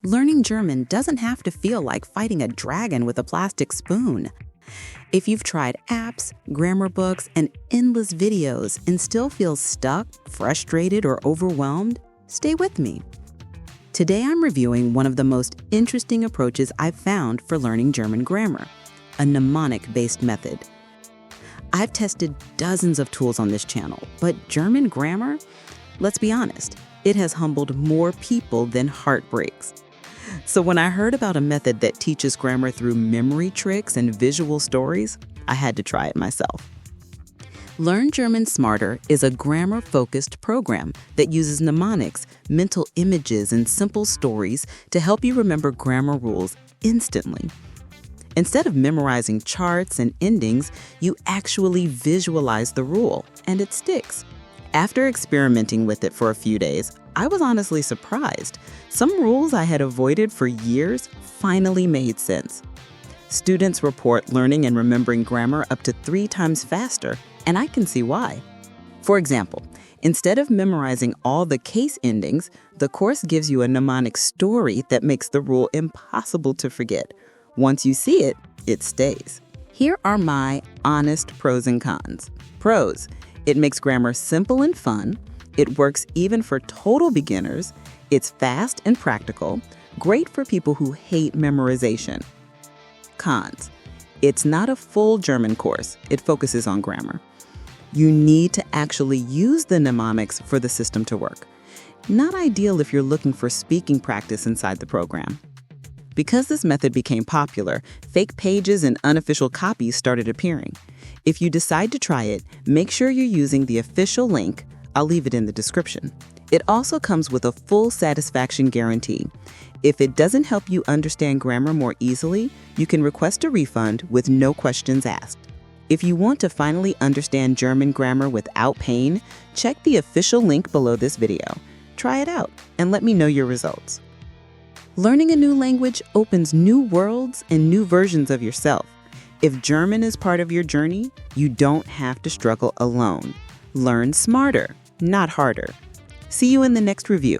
Learning German doesn't have to feel like fighting a dragon with a plastic spoon. If you've tried apps, grammar books, and endless videos and still feel stuck, frustrated, or overwhelmed, stay with me. Today I'm reviewing one of the most interesting approaches I've found for learning German grammar, a mnemonic-based method. I've tested dozens of tools on this channel, but German grammar, let's be honest, it has humbled more people than heartbreaks. So when I heard about a method that teaches grammar through memory tricks and visual stories, I had to try it myself. Learn German Smarter is a grammar-focused program that uses mnemonics, mental images, and simple stories to help you remember grammar rules instantly. Instead of memorizing charts and endings, you actually visualize the rule, and it sticks. After experimenting with it for a few days, I was honestly surprised. Some rules I had avoided for years finally made sense. Students report learning and remembering grammar up to 3 times faster, and I can see why. For example, instead of memorizing all the case endings, the course gives you a mnemonic story that makes the rule impossible to forget. Once you see it, it stays. Here are my honest pros and cons. Pros: it makes grammar simple and fun. It works even for total beginners. It's fast and practical, great for people who hate memorization. Cons: it's not a full German course. It focuses on grammar. You need to actually use the mnemonics for the system to work. Not ideal if you're looking for speaking practice inside the program. Because this method became popular, fake pages and unofficial copies started appearing. If you decide to try it, make sure you're using the official link. I'll leave it in the description. It also comes with a full satisfaction guarantee. If it doesn't help you understand grammar more easily, you can request a refund with no questions asked. If you want to finally understand German grammar without pain, check the official link below this video. Try it out and let me know your results. Learning a new language opens new worlds and new versions of yourself. If German is part of your journey, you don't have to struggle alone. Learn smarter, not harder. See you in the next review.